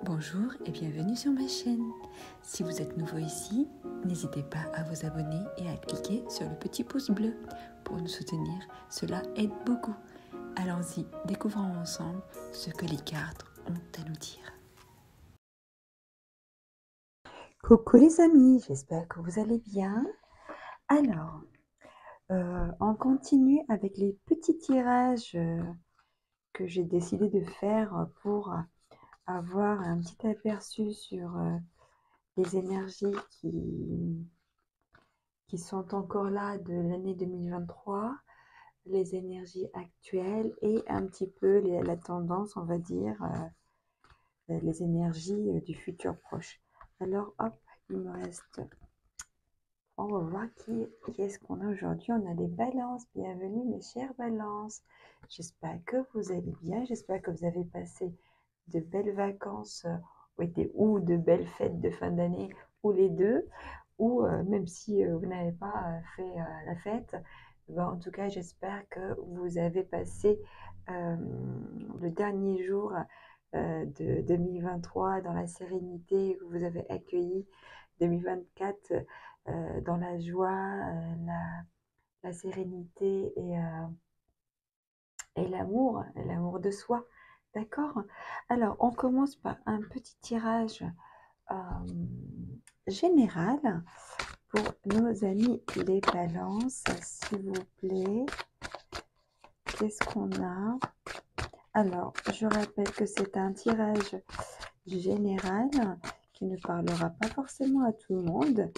Bonjour et bienvenue sur ma chaîne. Si vous êtes nouveau ici, n'hésitez pas à vous abonner et à cliquer sur le petit pouce bleu pour nous soutenir. Cela aide beaucoup. Allons-y, découvrons ensemble ce que les cartes ont à nous dire. Coucou les amis, j'espère que vous allez bien. Alors, on continue avec les petits tirages que j'ai décidé de faire pour avoir un petit aperçu sur les énergies qui sont encore là de l'année 2023, les énergies actuelles et un petit peu la tendance, on va dire, les énergies du futur proche. Alors, hop, il me reste... On va voir qui est-ce qu'on a aujourd'hui. On a les balances. Bienvenue mes chères balances. J'espère que vous allez bien. J'espère que vous avez passé de belles vacances ou de belles fêtes de fin d'année ou les deux. Ou même si vous n'avez pas fait la fête. Ben, en tout cas, j'espère que vous avez passé le dernier jour de 2023 dans la sérénité, que vous avez accueilli 2024 dans la joie, la sérénité et l'amour de soi. D'accord? Alors, on commence par un petit tirage général pour nos amis les balances, s'il vous plaît. Qu'est-ce qu'on a? Alors, je rappelle que c'est un tirage général qui ne parlera pas forcément à tout le monde.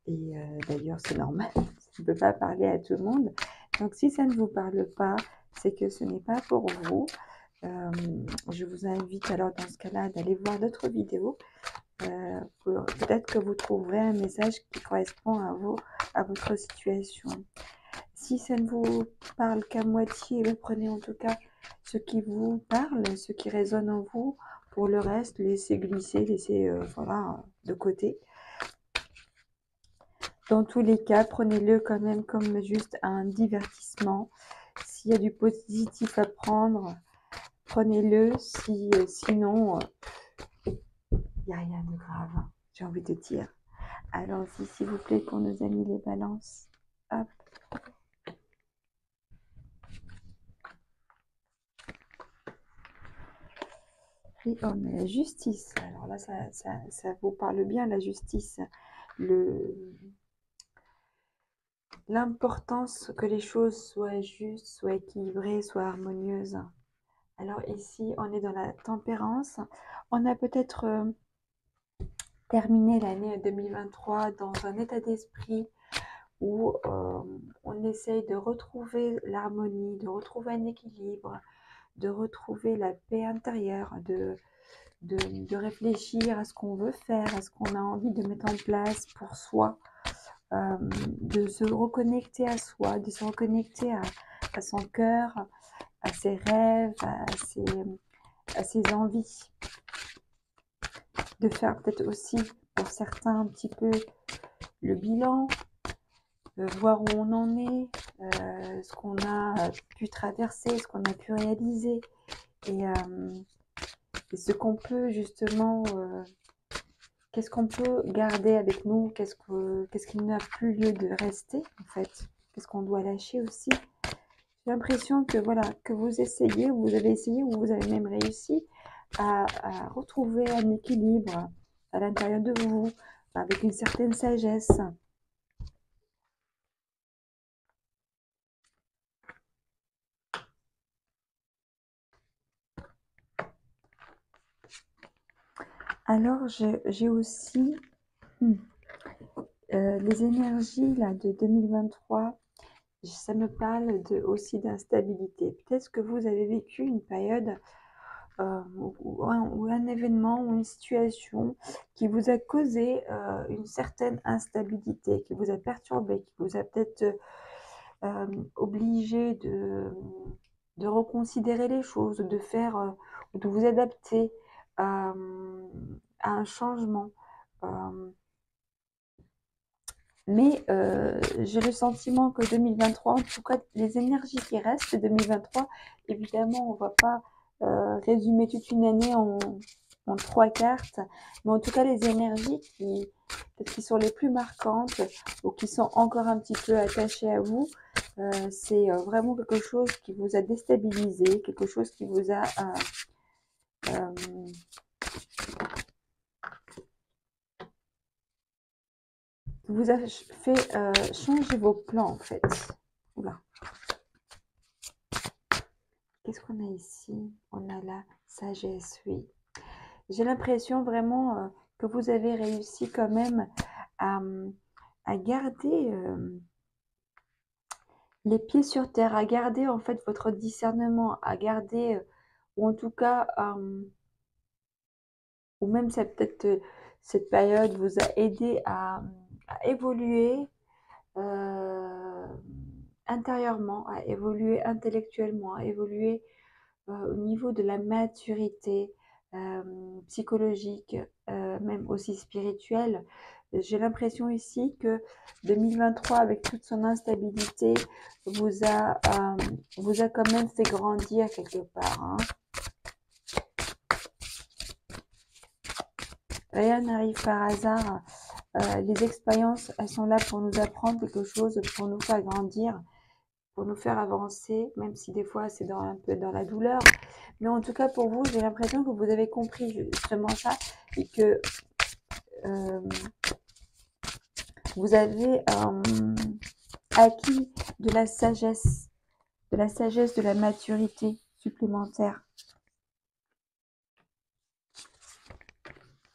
Et d'ailleurs, c'est normal, ça ne peut pas parler à tout le monde. Donc, si ça ne vous parle pas, c'est que ce n'est pas pour vous. Je vous invite alors dans ce cas-là d'aller voir d'autres vidéos. Peut-être que vous trouverez un message qui correspond à votre situation. Si ça ne vous parle qu'à moitié, prenez en tout cas ce qui vous parle, ce qui résonne en vous. Pour le reste, laissez glisser, laissez voilà, de côté. Dans tous les cas, prenez-le quand même comme juste un divertissement. S'il y a du positif à prendre, prenez-le. Sinon, il n'y a rien de grave, j'ai envie de dire. Allons-y, s'il vous plaît, pour nos amis les balances. Hop. Et on a la justice. Alors là, ça vous parle bien, la justice. L'importance que les choses soient justes, soient équilibrées, soient harmonieuses. Alors ici, on est dans la tempérance. On a peut-être terminé l'année 2023 dans un état d'esprit où on essaye de retrouver l'harmonie, de retrouver un équilibre, de retrouver la paix intérieure, de réfléchir à ce qu'on veut faire, à ce qu'on a envie de mettre en place pour soi, de se reconnecter à soi, de se reconnecter à son cœur, à ses rêves, à ses envies. De faire peut-être aussi pour certains un petit peu le bilan, voir où on en est, ce qu'on a pu traverser, ce qu'on a pu réaliser et ce qu'on peut justement, qu'est-ce qu'on peut garder avec nous, qu'est-ce qui n'a plus lieu de rester en fait, qu'est-ce qu'on doit lâcher aussi. J'ai l'impression que voilà, que vous essayez, vous avez essayé ou vous avez même réussi à retrouver un équilibre à l'intérieur de vous, avec une certaine sagesse. Alors, j'ai aussi les énergies là, de 2023, ça me parle aussi d'instabilité. Peut-être que vous avez vécu une période ou un événement ou une situation qui vous a causé une certaine instabilité, qui vous a perturbé, qui vous a peut-être obligé de reconsidérer les choses, de faire, de vous adapter à un changement. Mais j'ai le sentiment que 2023, en tout cas les énergies qui restent de 2023, évidemment on ne va pas résumer toute une année en 3 cartes, mais en tout cas les énergies peut-être qui sont les plus marquantes ou qui sont encore un petit peu attachées à vous, c'est vraiment quelque chose qui vous a déstabilisé, quelque chose qui vous a fait changer vos plans en fait. Oula. Qu'est-ce qu'on a ici? On a la sagesse, oui. J'ai l'impression vraiment que vous avez réussi quand même à, à garder les pieds sur terre, à garder en fait votre discernement, à garder, ou en tout cas, ou même ça peut-être cette période vous a aidé à évoluer intérieurement, à évoluer intellectuellement, à évoluer au niveau de la maturité psychologique, même aussi spirituelle. J'ai l'impression ici que 2023, avec toute son instabilité, vous a quand même fait grandir quelque part. Hein. Rien n'arrive par hasard. Les expériences, elles sont là pour nous apprendre quelque chose, pour nous faire grandir, pour nous faire avancer, même si des fois c'est un peu dans la douleur. Mais en tout cas, pour vous, j'ai l'impression que vous avez compris justement ça et que vous avez acquis de la sagesse, de la maturité supplémentaire.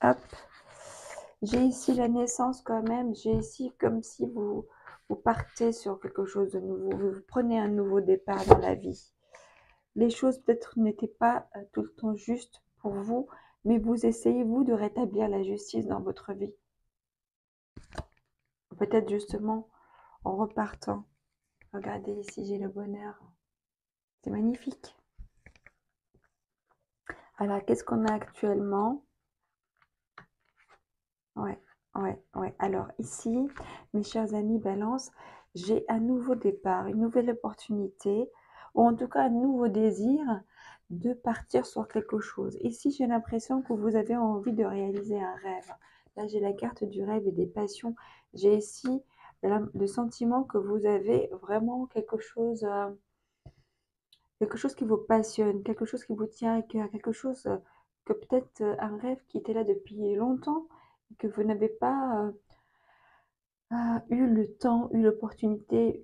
Hop. J'ai ici la naissance quand même. J'ai ici comme si vous partez sur quelque chose de nouveau. Vous prenez un nouveau départ dans la vie. Les choses peut-être n'étaient pas tout le temps justes pour vous, mais vous essayez, vous, de rétablir la justice dans votre vie. Peut-être justement en repartant. Regardez ici, j'ai le bonheur. C'est magnifique. Alors, qu'est-ce qu'on a actuellement? Ouais, ouais. Alors ici, mes chers amis Balance, j'ai un nouveau départ, une nouvelle opportunité, ou en tout cas un nouveau désir de partir sur quelque chose. Ici, j'ai l'impression que vous avez envie de réaliser un rêve. Là, j'ai la carte du rêve et des passions. J'ai ici le sentiment que vous avez vraiment quelque chose qui vous passionne, quelque chose qui vous tient à cœur, quelque chose que peut-être un rêve qui était là depuis longtemps et que vous n'avez pas eu le temps, eu l'opportunité,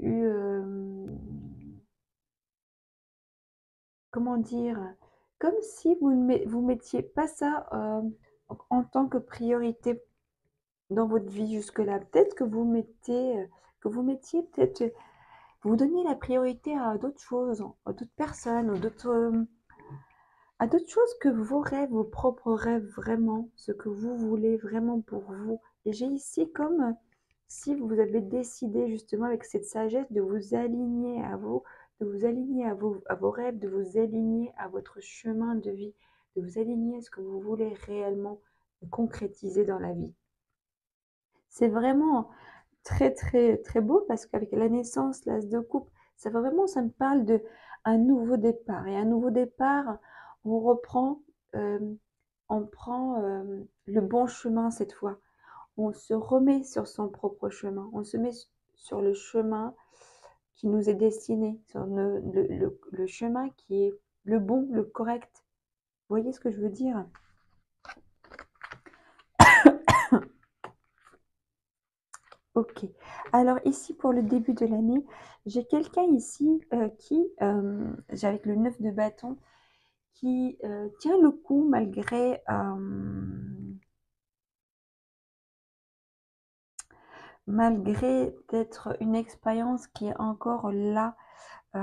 comment dire, comme si vous ne vous mettiez pas ça en tant que priorité dans votre vie jusque-là. Peut-être que vous mettiez peut-être, vous donniez la priorité à d'autres choses, à d'autres personnes, à d'autres choses que vos rêves, vos propres rêves vraiment, ce que vous voulez vraiment pour vous. Et j'ai ici comme si vous avez décidé justement avec cette sagesse de vous aligner à vous, de vous aligner à vos rêves, de vous aligner à votre chemin de vie, de vous aligner à ce que vous voulez réellement concrétiser dans la vie. C'est vraiment très très très beau parce qu'avec la naissance, l'as de coupe, ça me parle de un nouveau départ. Et un nouveau départ, on reprend, on prend le bon chemin cette fois. On se remet sur son propre chemin. On se met sur le chemin qui nous est destiné, sur le chemin qui est le bon, le correct. Vous voyez ce que je veux dire? Ok. Alors ici, pour le début de l'année, j'ai quelqu'un ici j'ai avec le 9 de bâton, qui tient le coup malgré peut-être une expérience qui est encore là. Vous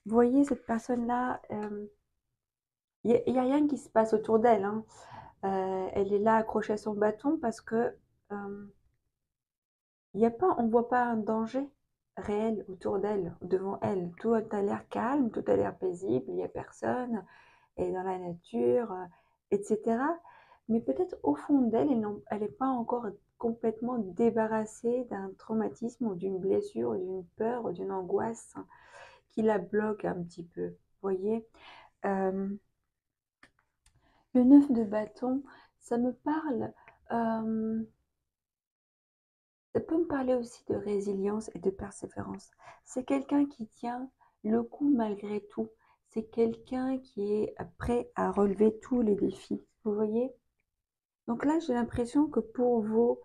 voyez, cette personne-là, il n'y a rien qui se passe autour d'elle. Hein. Elle est là accrochée à son bâton parce que il y a pas, on ne voit pas un danger réel autour d'elle, devant elle. Tout a l'air calme, tout a l'air paisible, il n'y a personne, elle est dans la nature, etc. Mais peut-être au fond d'elle, elle n'est pas encore complètement débarrassée d'un traumatisme ou d'une blessure, ou d'une peur, ou d'une angoisse qui la bloque un petit peu. Vous voyez. Le 9 de bâton, ça me parle, ça peut me parler aussi de résilience et de persévérance. C'est quelqu'un qui tient le coup malgré tout. C'est quelqu'un qui est prêt à relever tous les défis. Vous voyez? Donc là, j'ai l'impression que pour vous,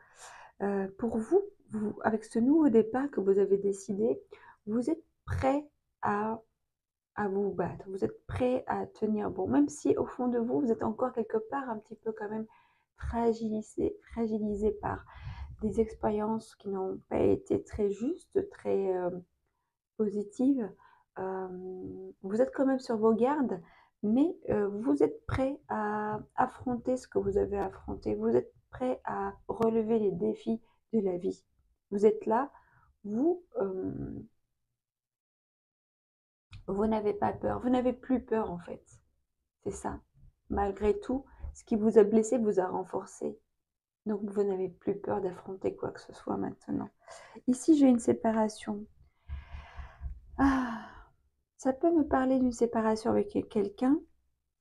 avec ce nouveau départ que vous avez décidé, vous êtes prêt à, à vous battre. Vous êtes prêt à tenir bon. Même si au fond de vous, vous êtes encore quelque part un petit peu quand même fragilisé par des expériences qui n'ont pas été très justes, très positives. Euh, Vous êtes quand même sur vos gardes, mais vous êtes prêt à affronter ce que vous avez affronté. Vous êtes prêt à relever les défis de la vie. Vous êtes là, vous, vous n'avez pas peur, vous n'avez plus peur en fait. C'est ça. Malgré tout, ce qui vous a blessé vous a renforcé. Donc vous n'avez plus peur d'affronter quoi que ce soit maintenant. Ici, j'ai une séparation. Ah, ça peut me parler d'une séparation avec quelqu'un,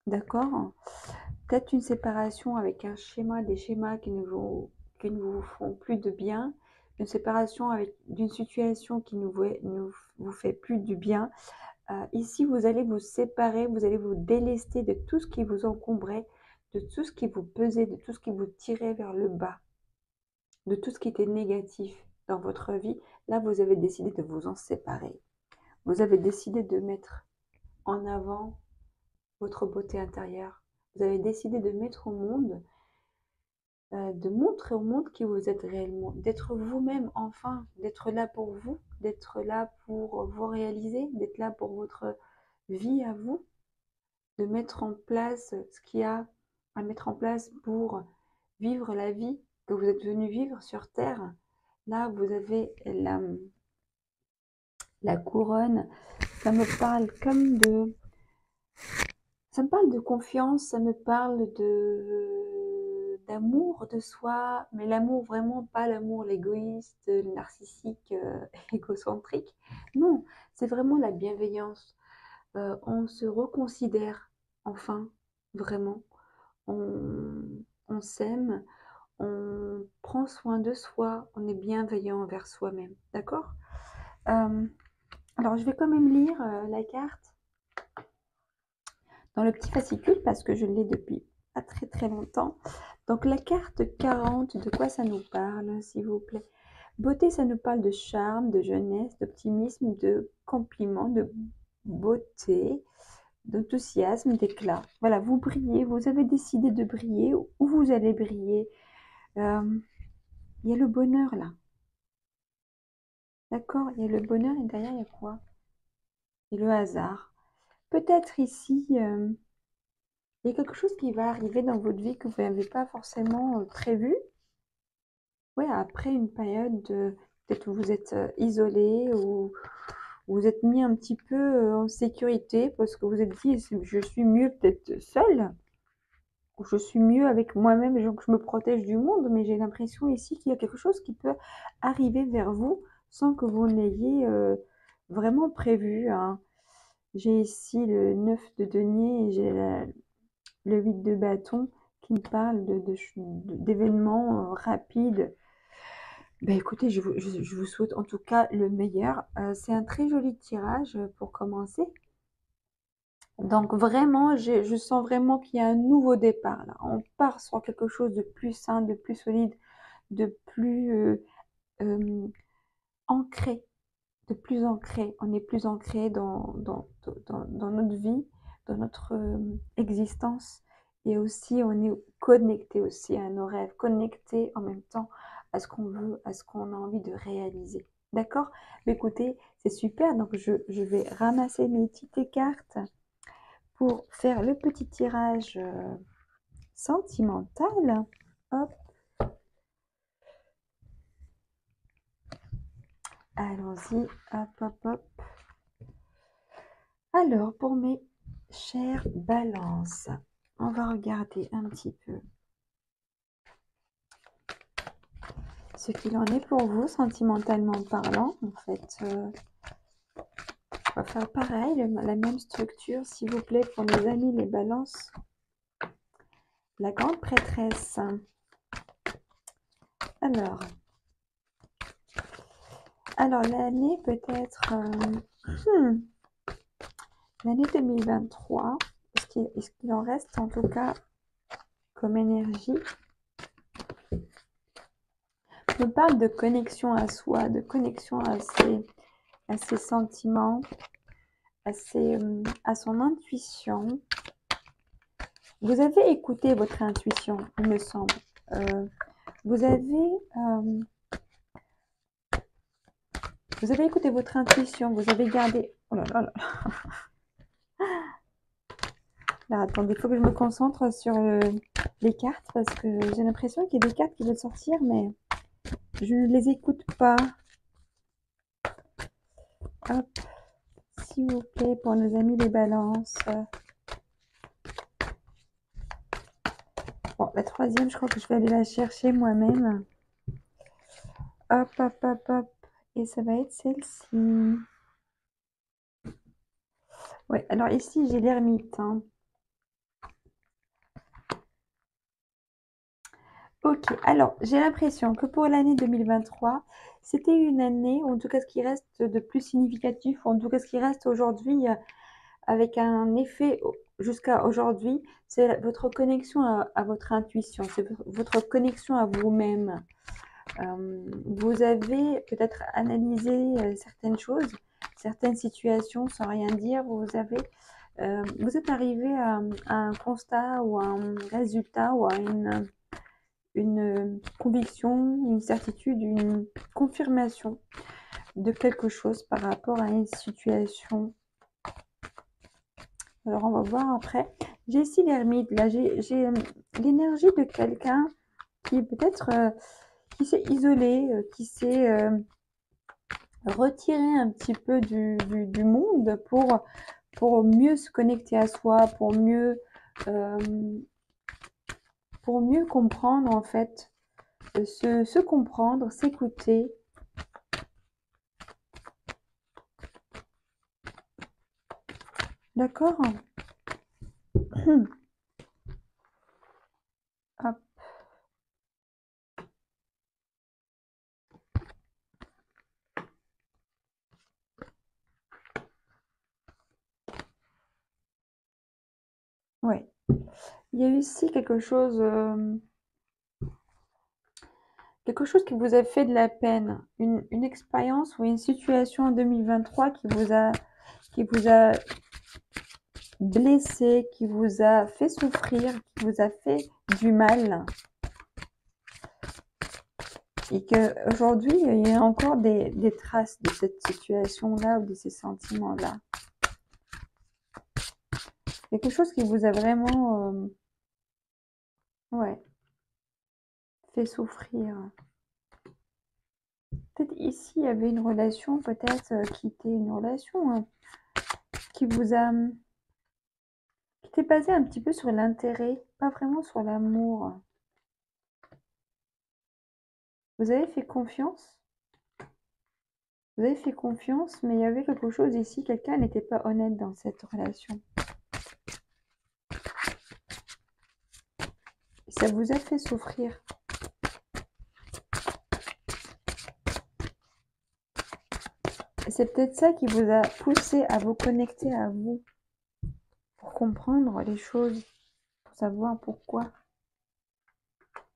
d'accord? Peut-être une séparation avec un schéma, des schémas qui ne vous font plus de bien, une séparation avec d'une situation qui ne vous fait plus du bien. Ici, vous allez vous séparer, vous allez vous délester de tout ce qui vous encombrait, de tout ce qui vous pesait, de tout ce qui vous tirait vers le bas, de tout ce qui était négatif dans votre vie. Là, vous avez décidé de vous en séparer. Vous avez décidé de mettre en avant votre beauté intérieure. Vous avez décidé de mettre au monde, de montrer au monde qui vous êtes réellement, d'être vous-même enfin, d'être là pour vous, d'être là pour vous réaliser, d'être là pour votre vie à vous, de mettre en place ce qu'il y a à mettre en place pour vivre la vie que vous êtes venu vivre sur Terre. Là, vous avez la couronne. Ça me parle comme de Ça me parle de confiance, ça me parle de d'amour de soi, mais l'amour vraiment pas l'amour l'égoïste, le narcissique, égocentrique. Non, c'est vraiment la bienveillance. On se reconsidère enfin, vraiment. On, on s'aime, on prend soin de soi, on est bienveillant envers soi-même. D'accord? Euh, alors, je vais quand même lire la carte dans le petit fascicule parce que je l'ai depuis pas très très longtemps. Donc la carte 40, de quoi ça nous parle, s'il vous plaît? Beauté, ça nous parle de charme, de jeunesse, d'optimisme, de compliments, de beauté, d'enthousiasme, d'éclat. Voilà, vous brillez, vous avez décidé de briller, où vous allez briller. Il y a le bonheur là. D'accord? Il y a le bonheur et derrière, il y a quoi? Et le hasard. Peut-être ici, il y a quelque chose qui va arriver dans votre vie que vous n'avez pas forcément prévu. Ouais, après une période peut-être où vous êtes isolé ou vous êtes mis un petit peu en sécurité parce que vous êtes dit, je suis mieux peut-être seule, ou je suis mieux avec moi-même, donc je me protège du monde, mais j'ai l'impression ici qu'il y a quelque chose qui peut arriver vers vous sans que vous l'ayez vraiment prévu, hein. J'ai ici le 9 de denier et j'ai le 8 de bâton qui me parle d'événements rapides. Ben écoutez, je vous souhaite en tout cas le meilleur. C'est un très joli tirage pour commencer. Donc vraiment, je sens vraiment qu'il y a un nouveau départ là. On part sur quelque chose de plus sain, de plus solide, de plus euh, ancré, de plus ancré. On est plus ancré dans notre vie, dans notre existence. Et aussi, on est connecté aussi à nos rêves, connecté en même temps à ce qu'on veut, à ce qu'on a envie de réaliser. D'accord? Mais écoutez, c'est super. Donc, je vais ramasser mes petites cartes pour faire le petit tirage sentimental. Hop. Allons-y. Hop, hop, hop. Alors, pour mes chères balances, on va regarder un petit peu ce qu'il en est pour vous, sentimentalement parlant. En fait, on va faire pareil, la même structure, s'il vous plaît, pour mes amis les balances. la grande prêtresse. Alors l'année peut-être, l'année 2023, est-ce qu'il en reste en tout cas comme énergie, me parle de connexion à soi, de connexion à ses sentiments, à son intuition. Vous avez écouté votre intuition, il me semble. Vous avez écouté votre intuition, vous avez gardé... Oh là là là. Là, attendez, il faut que je me concentre sur les cartes parce que j'ai l'impression qu'il y a des cartes qui veulent sortir, mais je ne les écoute pas. Hop, s'il vous plaît, pour nos amis les balances. Bon, la troisième, je crois que je vais aller la chercher moi-même. Hop, hop, hop, hop. Et ça va être celle-ci. Ouais, alors ici, j'ai l'ermite. Hein. Ok, alors j'ai l'impression que pour l'année 2023, c'était une année, ou en tout cas ce qui reste de plus significatif, ou en tout cas ce qui reste aujourd'hui avec un effet jusqu'à aujourd'hui, c'est votre connexion à votre intuition, c'est votre connexion à vous-même. Vous avez peut-être analysé certaines choses, certaines situations sans rien dire, vous êtes arrivé à un constat ou à un résultat ou à une conviction, une certitude, une confirmation de quelque chose par rapport à une situation. Alors, on va voir après. J'ai ici l'ermite, là, j'ai l'énergie de quelqu'un qui peut-être qui s'est isolé, qui s'est retiré un petit peu du monde pour mieux se connecter à soi, pour mieux comprendre en fait, se comprendre, s'écouter. D'accord? Hop. Ouais. Il y a eu ici quelque chose qui vous a fait de la peine, une expérience ou une situation en 2023 qui vous a blessé, qui vous a fait souffrir, qui vous a fait du mal. Et qu'aujourd'hui, il y a encore des traces de cette situation-là ou de ces sentiments-là. Quelque chose qui vous a vraiment ouais, fait souffrir. Peut-être ici, il y avait une relation, peut-être qui était une relation qui vous a... qui était basée un petit peu sur l'intérêt, pas vraiment sur l'amour. Vous avez fait confiance. Vous avez fait confiance, mais il y avait quelque chose ici, quelqu'un n'était pas honnête dans cette relation. Et ça vous a fait souffrir. Et c'est peut-être ça qui vous a poussé à vous connecter à vous, pour comprendre les choses, pour savoir pourquoi.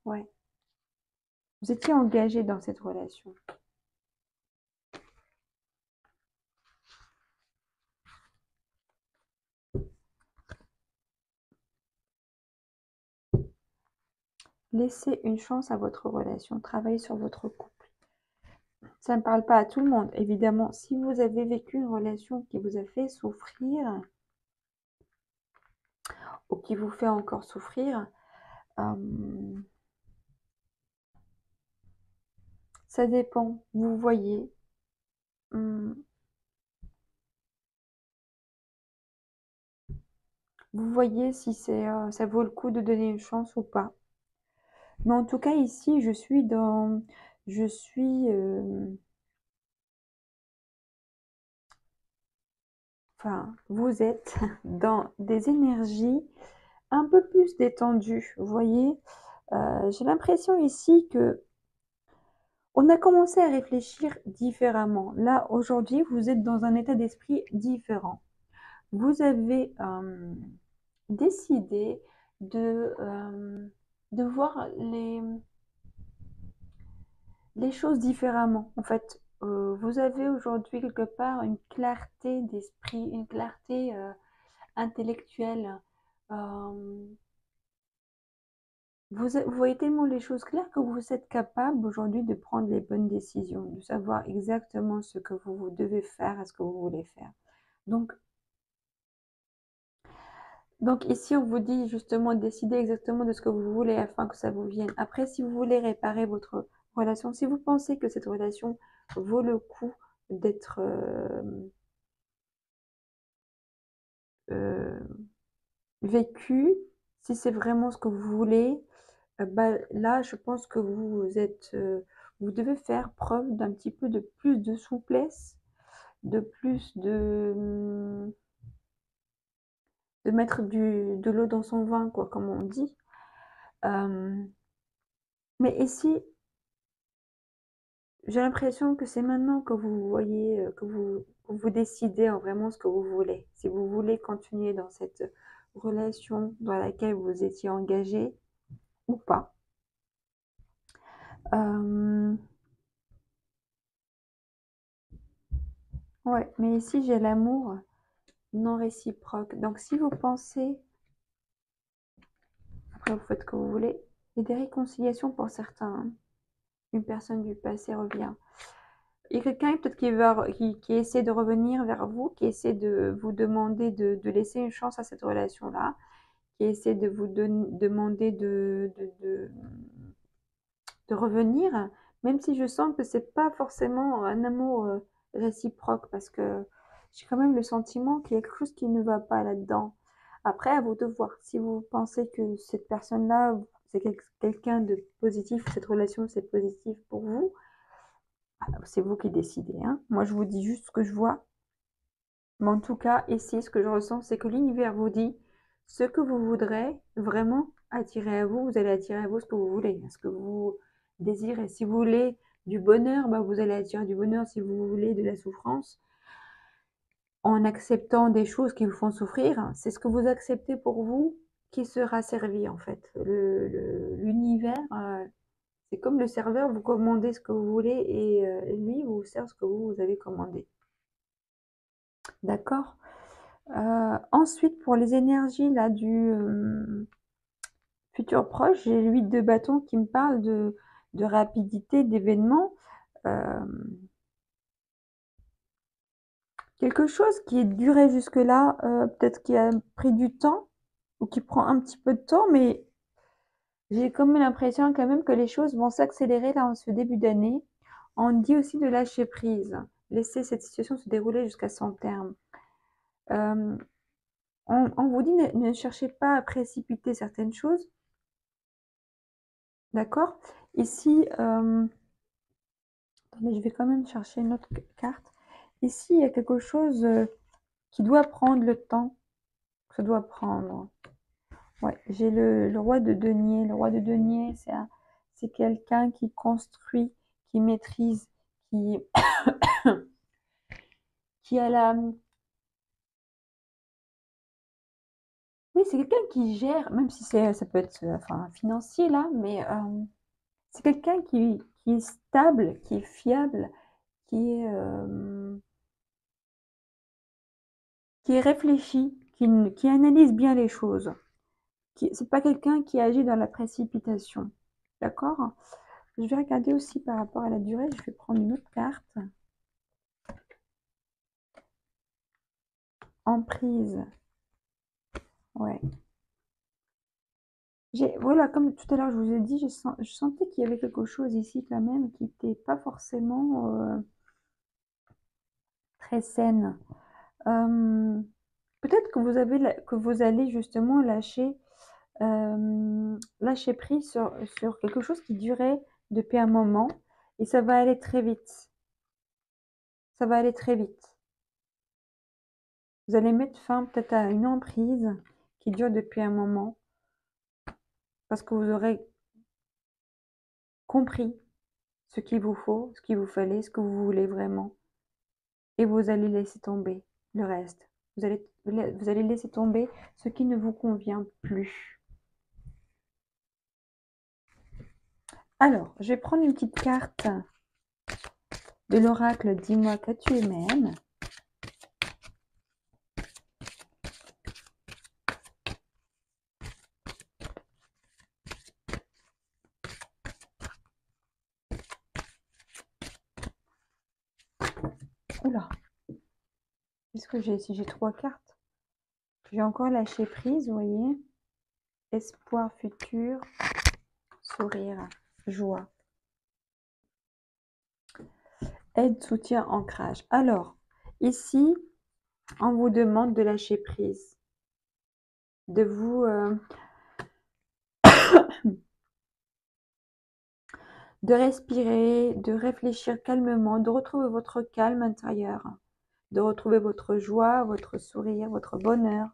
Ouais. Vous étiez engagé dans cette relation. Laissez une chance à votre relation, travaillez sur votre couple. Ça ne parle pas à tout le monde, évidemment. Si vous avez vécu une relation qui vous a fait souffrir, ou qui vous fait encore souffrir, ça dépend. Vous voyez. Vous voyez si ça vaut le coup de donner une chance ou pas. Mais en tout cas, ici, je suis enfin, vous êtes dans des énergies un peu plus détendu, vous voyez. J'ai l'impression ici que on a commencé à réfléchir différemment. Là, aujourd'hui, vous êtes dans un état d'esprit différent. Vous avez décidé de voir les choses différemment. En fait, vous avez aujourd'hui quelque part une clarté d'esprit, une clarté intellectuelle. Euh, vous voyez tellement les choses claires que vous êtes capable aujourd'hui de prendre les bonnes décisions, de savoir exactement ce que vous devez faire et ce que vous voulez faire. Donc, donc ici, on vous dit justement de décider exactement de ce que vous voulez afin que ça vous vienne. Après, si vous voulez réparer votre relation, si vous pensez que cette relation vaut le coup d'être euh, vécue, si c'est vraiment ce que vous voulez, bah, là, je pense que vous devez faire preuve d'un petit peu de plus de souplesse, de plus de mettre de l'eau dans son vin, quoi, comme on dit. Euh, mais ici, j'ai l'impression que c'est maintenant que vous voyez, que vous décidez vraiment ce que vous voulez. Si vous voulez continuer dans cette relation dans laquelle vous étiez engagé ou pas. Euh, ouais, mais ici j'ai l'amour non réciproque. Donc si vous pensez, après vous faites ce que vous voulez, il y a des réconciliations pour certains, hein. Une personne du passé revient. Il y a quelqu'un peut-être qui essaie de revenir vers vous, qui essaie de vous demander de laisser une chance à cette relation-là, qui essaie de vous demander de revenir, même si je sens que c'est pas forcément un amour réciproque, parce que j'ai quand même le sentiment qu'il y a quelque chose qui ne va pas là-dedans. Après, à vous de voir. Si vous pensez que cette personne-là, c'est quelqu'un de positif, cette relation, c'est positif pour vous, c'est vous qui décidez, hein. Moi, je vous dis juste ce que je vois. Mais en tout cas, ici, ce que je ressens, c'est que l'univers vous dit ce que vous voudrez vraiment attirer à vous, vous allez attirer à vous ce que vous voulez, ce que vous désirez. Si vous voulez du bonheur, bah, vous allez attirer du bonheur. Si vous voulez de la souffrance, en acceptant des choses qui vous font souffrir, c'est ce que vous acceptez pour vous qui sera servi en fait. L'univers, c'est comme le serveur, vous commandez ce que vous voulez et lui vous sert ce que vous avez commandé. D'accord? Ensuite, pour les énergies là du futur proche, j'ai l'huile de bâton qui me parle de rapidité, d'événements. Euh, quelque chose qui est duré jusque-là, peut-être qui a pris du temps ou qui prend un petit peu de temps, mais j'ai quand même l'impression quand même que les choses vont s'accélérer là en ce début d'année. On dit aussi de lâcher prise, laisser cette situation se dérouler jusqu'à son terme. Euh, on vous dit ne cherchez pas à précipiter certaines choses, d'accord? Ici, attendez, je vais quand même chercher une autre carte. Ici, il y a quelque chose qui doit prendre le temps que ça doit prendre. Ouais, j'ai le roi de denier. Le roi de denier, c'est quelqu'un qui construit, qui maîtrise, qui, qui a la... Oui, c'est quelqu'un qui gère, même si ça peut être enfin, financier là, mais c'est quelqu'un qui est stable, qui est fiable, qui est réfléchi, qui analyse bien les choses. C'est pas quelqu'un qui agit dans la précipitation. D'accord? Je vais regarder aussi par rapport à la durée. Je vais prendre une autre carte. Emprise. Ouais. Voilà, comme tout à l'heure je vous ai dit, je sentais qu'il y avait quelque chose ici quand même qui n'était pas forcément très saine. Euh, peut-être que que vous allez justement lâcher prise sur quelque chose qui durait depuis un moment et ça va aller très vite. Ça va aller très vite. Vous allez mettre fin peut-être à une emprise qui dure depuis un moment, parce que vous aurez compris ce qu'il vous faut, ce qu'il vous fallait, ce que vous voulez vraiment. Et vous allez laisser tomber le reste. Vous allez laisser tomber ce qui ne vous convient plus. Alors, je vais prendre une petite carte de l'oracle Dis-moi que tu m'aimes. Oula, qu'est-ce que j'ai ici? J'ai 3 cartes. J'ai encore lâché prise, vous voyez. Espoir futur, sourire, joie. Aide, soutien, ancrage. Alors, ici, on vous demande de lâcher prise. De vous... de respirer, de réfléchir calmement, de retrouver votre calme intérieur, de retrouver votre joie, votre sourire, votre bonheur.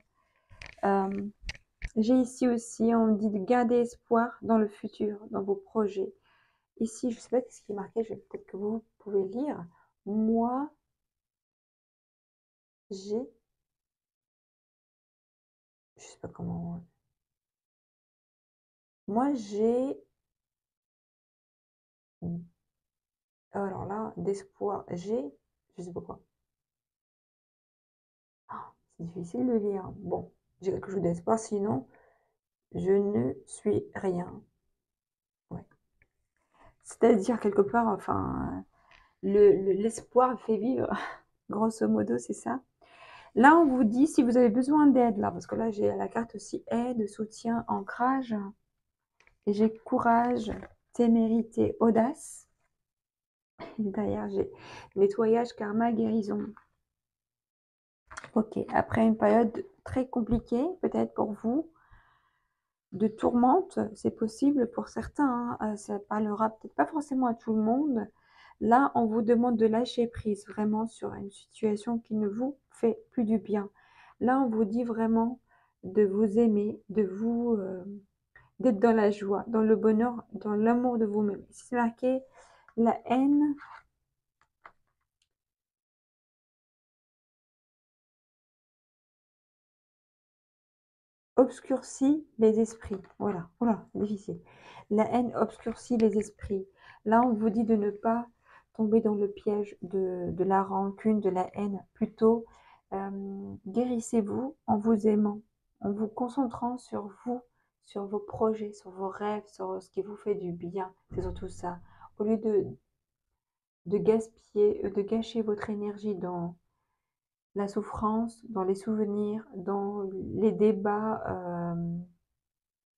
J'ai ici aussi, on me dit de garder espoir dans le futur, dans vos projets. Ici, je ne sais pas ce qui est marqué, peut-être que vous pouvez lire. Moi, j'ai... Je sais pas comment... Moi, j'ai... Alors là, d'espoir, j'ai... Je sais pas quoi. C'est difficile de lire. Bon, j'ai quelque chose d'espoir, sinon, je ne suis rien. Ouais. C'est-à-dire, quelque part, enfin, l'espoir fait vivre. Grosso modo, c'est ça. Là, on vous dit si vous avez besoin d'aide, là, parce que là, j'ai la carte aussi aide, soutien, ancrage. Et j'ai courage, témérité, audace. Et derrière, j'ai nettoyage, karma, guérison. Ok, après une période très compliquée, peut-être pour vous, de tourmente, c'est possible pour certains, hein, ça parlera peut-être pas forcément à tout le monde. Là, on vous demande de lâcher prise vraiment sur une situation qui ne vous fait plus du bien. Là, on vous dit vraiment de vous aimer, d'être dans la joie, dans le bonheur, dans l'amour de vous-même. Si c'est marqué la haine, obscurcit les esprits. Voilà, voilà, difficile. La haine obscurcit les esprits. Là, on vous dit de ne pas tomber dans le piège de la rancune, de la haine. Plutôt, guérissez-vous en vous aimant, en vous concentrant sur vous, sur vos projets, sur vos rêves, sur ce qui vous fait du bien. C'est surtout ça. Au lieu de gaspiller, de gâcher votre énergie dans la souffrance, dans les souvenirs, dans les débats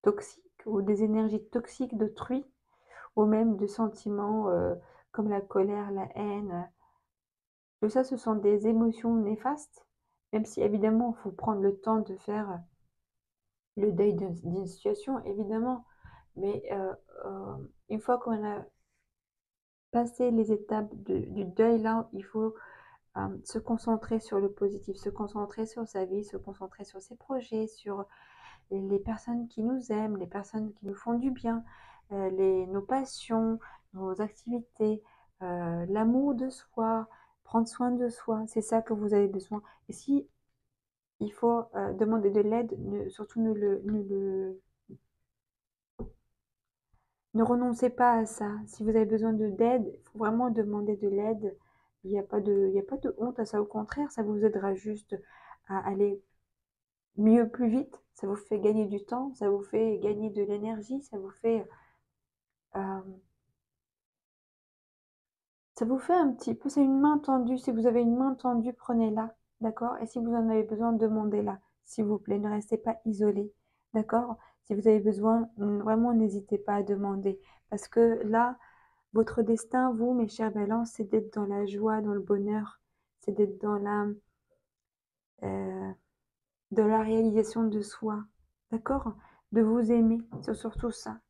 toxiques ou des énergies toxiques d'autrui, ou même de sentiments comme la colère, la haine. Tout ça, ce sont des émotions néfastes, même si évidemment, il faut prendre le temps de faire le deuil d'une situation, évidemment. Mais une fois qu'on a passé les étapes du deuil, là, il faut se concentrer sur le positif, se concentrer sur sa vie, se concentrer sur ses projets, sur les personnes qui nous aiment, les personnes qui nous font du bien, nos passions, nos activités, l'amour de soi, prendre soin de soi, c'est ça que vous avez besoin. Et si il faut demander de l'aide, surtout ne renoncez pas à ça. Si vous avez besoin d'aide, il faut vraiment demander de l'aide. Il y a pas de honte à ça. Au contraire, ça vous aidera juste à aller mieux, plus vite. Ça vous fait gagner du temps, ça vous fait gagner de l'énergie, euh, ça vous fait un petit peu, c'est une main tendue. Si vous avez une main tendue, prenez-la, d'accord? Et si vous en avez besoin, demandez-la, s'il vous plaît. Ne restez pas isolé, d'accord? Si vous avez besoin, vraiment, n'hésitez pas à demander. Parce que là, votre destin, vous, mes chers balances, c'est d'être dans la joie, dans le bonheur, c'est d'être euh, dans la réalisation de soi, d'accord? De vous aimer, c'est surtout ça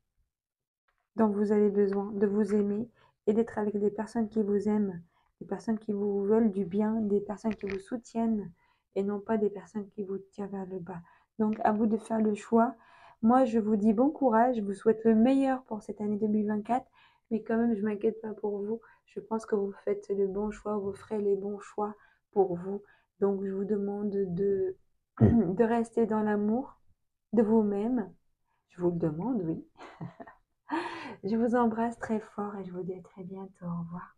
dont vous avez besoin, de vous aimer et d'être avec des personnes qui vous aiment, des personnes qui vous veulent du bien, des personnes qui vous soutiennent et non pas des personnes qui vous tirent vers le bas. Donc, à vous de faire le choix. Moi, je vous dis bon courage, je vous souhaite le meilleur pour cette année 2024, mais quand même, je ne m'inquiète pas pour vous. Je pense que vous faites le bon choix, vous ferez les bons choix pour vous. Donc, je vous demande de rester dans l'amour de vous-même. Je vous le demande, oui. Je vous embrasse très fort et je vous dis à très bientôt. Au revoir.